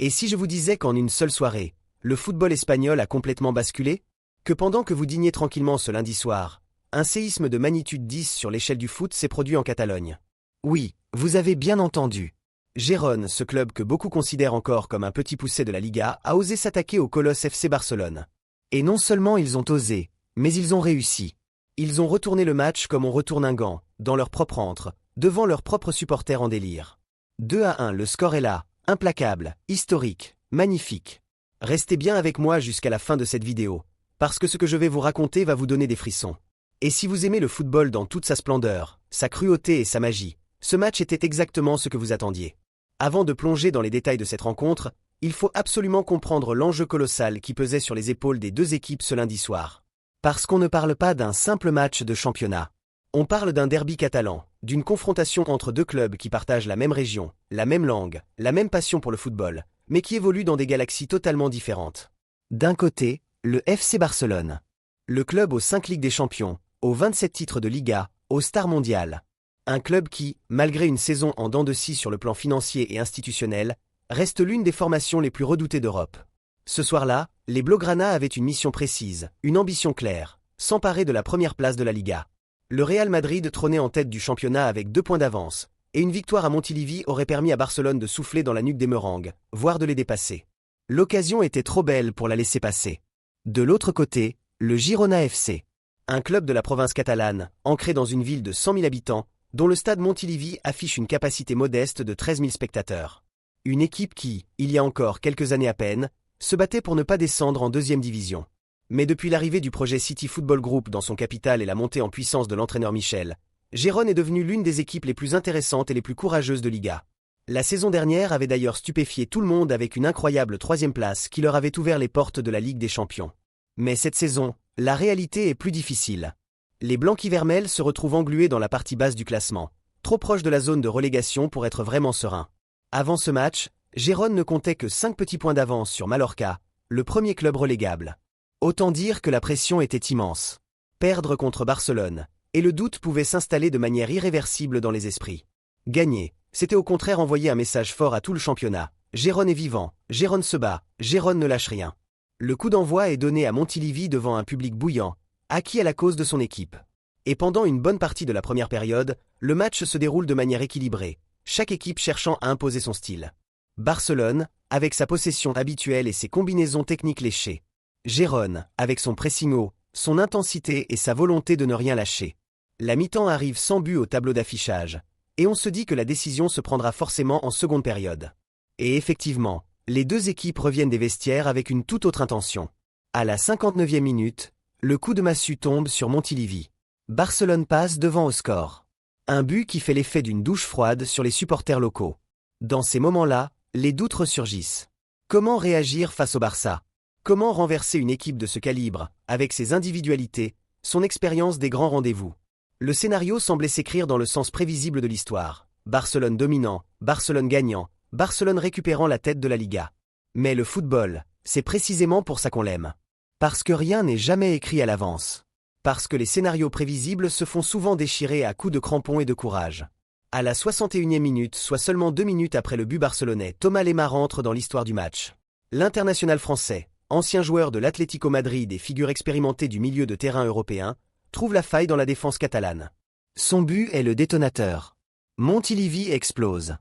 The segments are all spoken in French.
Et si je vous disais qu'en une seule soirée, le football espagnol a complètement basculé? Que pendant que vous dîniez tranquillement ce lundi soir, un séisme de magnitude 10 sur l'échelle du foot s'est produit en Catalogne. Oui, vous avez bien entendu. Gérone, ce club que beaucoup considèrent encore comme un petit poucet de la Liga, a osé s'attaquer au colosse FC Barcelone. Et non seulement ils ont osé, mais ils ont réussi. Ils ont retourné le match comme on retourne un gant, dans leur propre antre, devant leurs propres supporters en délire. 2-1, le score est là, implacable, historique, magnifique. Restez bien avec moi jusqu'à la fin de cette vidéo, parce que ce que je vais vous raconter va vous donner des frissons. Et si vous aimez le football dans toute sa splendeur, sa cruauté et sa magie, ce match était exactement ce que vous attendiez. Avant de plonger dans les détails de cette rencontre, il faut absolument comprendre l'enjeu colossal qui pesait sur les épaules des deux équipes ce lundi soir. Parce qu'on ne parle pas d'un simple match de championnat. On parle d'un derby catalan, d'une confrontation entre deux clubs qui partagent la même région, la même langue, la même passion pour le football, mais qui évoluent dans des galaxies totalement différentes. D'un côté, le FC Barcelone. Le club aux 5 Ligues des Champions, aux 27 titres de Liga, aux stars mondiales. Un club qui, malgré une saison en dents de scie sur le plan financier et institutionnel, reste l'une des formations les plus redoutées d'Europe. Ce soir-là, les Blaugrana avaient une mission précise, une ambition claire, s'emparer de la première place de la Liga. Le Real Madrid trônait en tête du championnat avec 2 points d'avance, et une victoire à Montilivi aurait permis à Barcelone de souffler dans la nuque des Meringues, voire de les dépasser. L'occasion était trop belle pour la laisser passer. De l'autre côté, le Girona FC. Un club de la province catalane, ancré dans une ville de 100 000 habitants, dont le stade Montilivi affiche une capacité modeste de 13 000 spectateurs. Une équipe qui, il y a encore quelques années à peine, se battait pour ne pas descendre en 2e division. Mais depuis l'arrivée du projet City Football Group dans son capital et la montée en puissance de l'entraîneur Michel, Gérone est devenue l'une des équipes les plus intéressantes et les plus courageuses de Liga. La saison dernière avait d'ailleurs stupéfié tout le monde avec une incroyable 3e place qui leur avait ouvert les portes de la Ligue des Champions. Mais cette saison, la réalité est plus difficile. Les Blancs-Vermels se retrouvent englués dans la partie basse du classement, trop proche de la zone de relégation pour être vraiment serein. Avant ce match, Gérone ne comptait que 5 petits points d'avance sur Mallorca, le premier club relégable. Autant dire que la pression était immense. Perdre contre Barcelone, et le doute pouvait s'installer de manière irréversible dans les esprits. Gagner, c'était au contraire envoyer un message fort à tout le championnat. Gérone est vivant, Gérone se bat, Gérone ne lâche rien. Le coup d'envoi est donné à Montilivi devant un public bouillant, acquis à la cause de son équipe. Et pendant une bonne partie de la première période, le match se déroule de manière équilibrée, chaque équipe cherchant à imposer son style. Barcelone, avec sa possession habituelle et ses combinaisons techniques léchées. Gérone, avec son pressing haut, son intensité et sa volonté de ne rien lâcher. La mi-temps arrive sans but au tableau d'affichage, et on se dit que la décision se prendra forcément en seconde période. Et effectivement, les deux équipes reviennent des vestiaires avec une toute autre intention. À la 59e minute, le coup de massue tombe sur Montilivi. Barcelone passe devant au score. Un but qui fait l'effet d'une douche froide sur les supporters locaux. Dans ces moments-là, les doutes ressurgissent. Comment réagir face au Barça? Comment renverser une équipe de ce calibre, avec ses individualités, son expérience des grands rendez-vous? Le scénario semblait s'écrire dans le sens prévisible de l'histoire. Barcelone dominant, Barcelone gagnant, Barcelone récupérant la tête de la Liga. Mais le football, c'est précisément pour ça qu'on l'aime. Parce que rien n'est jamais écrit à l'avance. Parce que les scénarios prévisibles se font souvent déchirer à coups de crampons et de courage. À la 61e minute, soit seulement 2 minutes après le but barcelonais, Thomas Lemar entre dans l'histoire du match. L'international français, ancien joueur de l'Atlético Madrid et figure expérimentée du milieu de terrain européen, trouve la faille dans la défense catalane. Son but est le détonateur. Montilivi explose.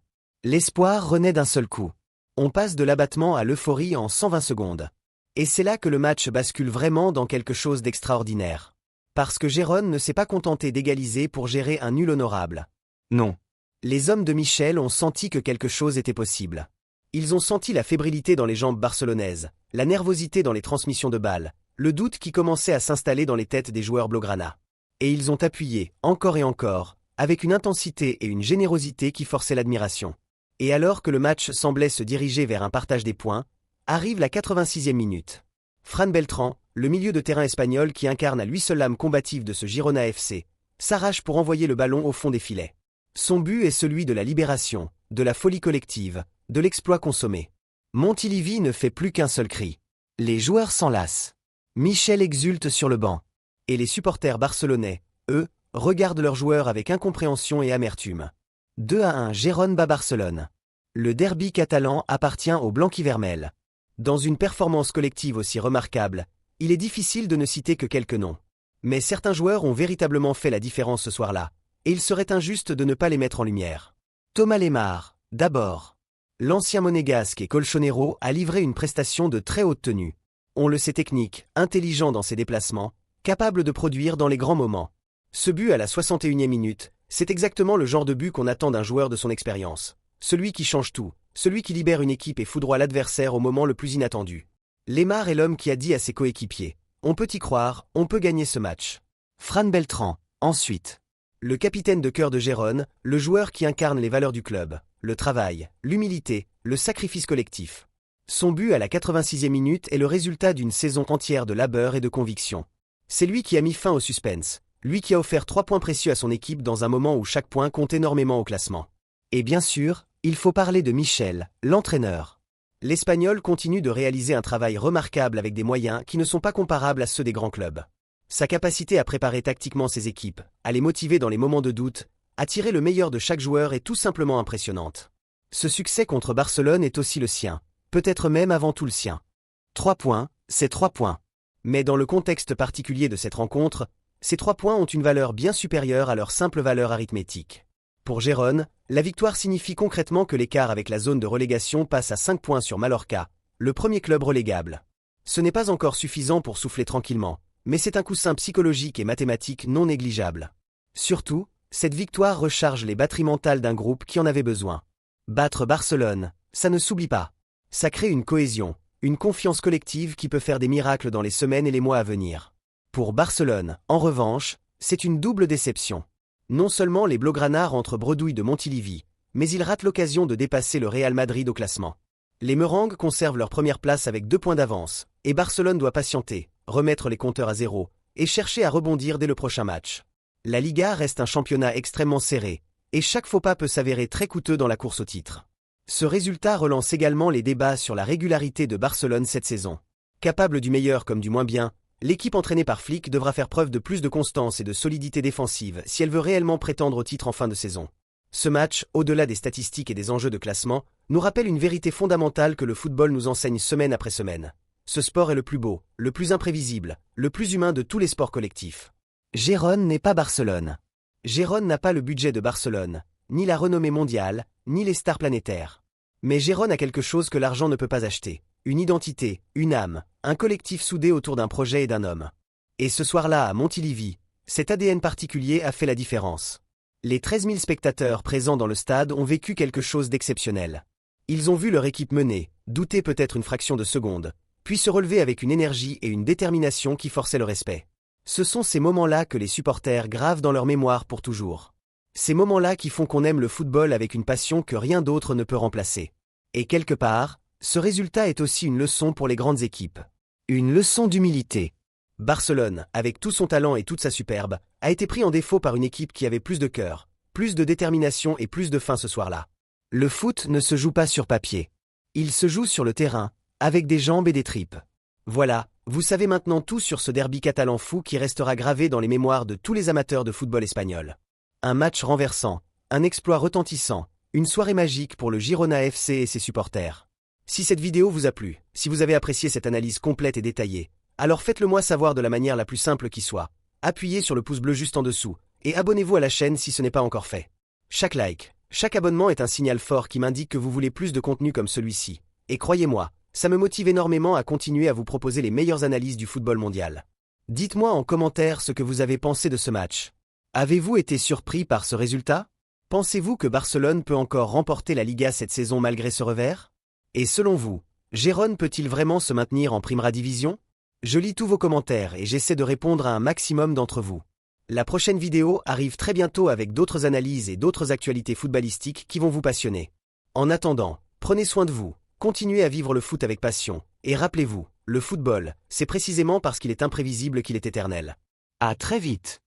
L'espoir renaît d'un seul coup. On passe de l'abattement à l'euphorie en 120 secondes. Et c'est là que le match bascule vraiment dans quelque chose d'extraordinaire. Parce que Gérone ne s'est pas contenté d'égaliser pour gérer un nul honorable. Non. Les hommes de Michel ont senti que quelque chose était possible. Ils ont senti la fébrilité dans les jambes barcelonaises, la nervosité dans les transmissions de balles, le doute qui commençait à s'installer dans les têtes des joueurs blaugrana. Et ils ont appuyé, encore et encore, avec une intensité et une générosité qui forçaient l'admiration. Et alors que le match semblait se diriger vers un partage des points, arrive la 86e minute. Fran Beltran, le milieu de terrain espagnol qui incarne à lui seul l'âme combative de ce Girona FC, s'arrache pour envoyer le ballon au fond des filets. Son but est celui de la libération, de la folie collective, de l'exploit consommé. Montilivi ne fait plus qu'un seul cri. Les joueurs s'enlacent. Michel exulte sur le banc. Et les supporters barcelonais, eux, regardent leurs joueurs avec incompréhension et amertume. 2-1, Gérone bat Barcelone. Le derby catalan appartient aux blancs-vermels. Dans une performance collective aussi remarquable, il est difficile de ne citer que quelques noms. Mais certains joueurs ont véritablement fait la différence ce soir-là, et il serait injuste de ne pas les mettre en lumière. Thomas Lemar, d'abord. L'ancien monégasque et colchonero a livré une prestation de très haute tenue. On le sait technique, intelligent dans ses déplacements, capable de produire dans les grands moments. Ce but à la 61e minute, c'est exactement le genre de but qu'on attend d'un joueur de son expérience. Celui qui change tout, celui qui libère une équipe et foudroie l'adversaire au moment le plus inattendu. Lemar est l'homme qui a dit à ses coéquipiers « On peut y croire, on peut gagner ce match ». Fran Beltran, ensuite. Le capitaine de cœur de Gérone, le joueur qui incarne les valeurs du club, le travail, l'humilité, le sacrifice collectif. Son but à la 86e minute est le résultat d'une saison entière de labeur et de conviction. C'est lui qui a mis fin au suspense, lui qui a offert 3 points précieux à son équipe dans un moment où chaque point compte énormément au classement. Et bien sûr, il faut parler de Michel, l'entraîneur. L'Espagnol continue de réaliser un travail remarquable avec des moyens qui ne sont pas comparables à ceux des grands clubs. Sa capacité à préparer tactiquement ses équipes, à les motiver dans les moments de doute, à tirer le meilleur de chaque joueur est tout simplement impressionnante. Ce succès contre Barcelone est aussi le sien, peut-être même avant tout le sien. 3 points, c'est 3 points. Mais dans le contexte particulier de cette rencontre, ces 3 points ont une valeur bien supérieure à leur simple valeur arithmétique. Pour Gérone, la victoire signifie concrètement que l'écart avec la zone de relégation passe à 5 points sur Mallorca, le premier club relégable. Ce n'est pas encore suffisant pour souffler tranquillement, mais c'est un coussin psychologique et mathématique non négligeable. Surtout, cette victoire recharge les batteries mentales d'un groupe qui en avait besoin. Battre Barcelone, ça ne s'oublie pas. Ça crée une cohésion, une confiance collective qui peut faire des miracles dans les semaines et les mois à venir. Pour Barcelone, en revanche, c'est une double déception. Non seulement les Blaugrana rentrent bredouilles de Montilivi, mais ils ratent l'occasion de dépasser le Real Madrid au classement. Les Merengues conservent leur première place avec 2 points d'avance, et Barcelone doit patienter, remettre les compteurs à zéro, et chercher à rebondir dès le prochain match. La Liga reste un championnat extrêmement serré, et chaque faux pas peut s'avérer très coûteux dans la course au titre. Ce résultat relance également les débats sur la régularité de Barcelone cette saison. Capable du meilleur comme du moins bien, l'équipe entraînée par Flick devra faire preuve de plus de constance et de solidité défensive si elle veut réellement prétendre au titre en fin de saison. Ce match, au-delà des statistiques et des enjeux de classement, nous rappelle une vérité fondamentale que le football nous enseigne semaine après semaine. Ce sport est le plus beau, le plus imprévisible, le plus humain de tous les sports collectifs. Gérone n'est pas Barcelone. Gérone n'a pas le budget de Barcelone, ni la renommée mondiale, ni les stars planétaires. Mais Gérone a quelque chose que l'argent ne peut pas acheter. Une identité, une âme, un collectif soudé autour d'un projet et d'un homme. Et ce soir-là, à Montilivi, cet ADN particulier a fait la différence. Les 13 000 spectateurs présents dans le stade ont vécu quelque chose d'exceptionnel. Ils ont vu leur équipe mener, douter peut-être une fraction de seconde, puis se relever avec une énergie et une détermination qui forçaient le respect. Ce sont ces moments-là que les supporters gravent dans leur mémoire pour toujours. Ces moments-là qui font qu'on aime le football avec une passion que rien d'autre ne peut remplacer. Et quelque part, ce résultat est aussi une leçon pour les grandes équipes. Une leçon d'humilité. Barcelone, avec tout son talent et toute sa superbe, a été pris en défaut par une équipe qui avait plus de cœur, plus de détermination et plus de faim ce soir-là. Le foot ne se joue pas sur papier. Il se joue sur le terrain, avec des jambes et des tripes. Voilà, vous savez maintenant tout sur ce derby catalan fou qui restera gravé dans les mémoires de tous les amateurs de football espagnol. Un match renversant, un exploit retentissant, une soirée magique pour le Girona FC et ses supporters. Si cette vidéo vous a plu, si vous avez apprécié cette analyse complète et détaillée, alors faites-le moi savoir de la manière la plus simple qui soit. Appuyez sur le pouce bleu juste en dessous, et abonnez-vous à la chaîne si ce n'est pas encore fait. Chaque like, chaque abonnement est un signal fort qui m'indique que vous voulez plus de contenu comme celui-ci. Et croyez-moi, ça me motive énormément à continuer à vous proposer les meilleures analyses du football mondial. Dites-moi en commentaire ce que vous avez pensé de ce match. Avez-vous été surpris par ce résultat? Pensez-vous que Barcelone peut encore remporter la Liga cette saison malgré ce revers? Et selon vous, Gérone peut-il vraiment se maintenir en Primera Division? Je lis tous vos commentaires et j'essaie de répondre à un maximum d'entre vous. La prochaine vidéo arrive très bientôt avec d'autres analyses et d'autres actualités footballistiques qui vont vous passionner. En attendant, prenez soin de vous, continuez à vivre le foot avec passion, et rappelez-vous, le football, c'est précisément parce qu'il est imprévisible qu'il est éternel. À très vite.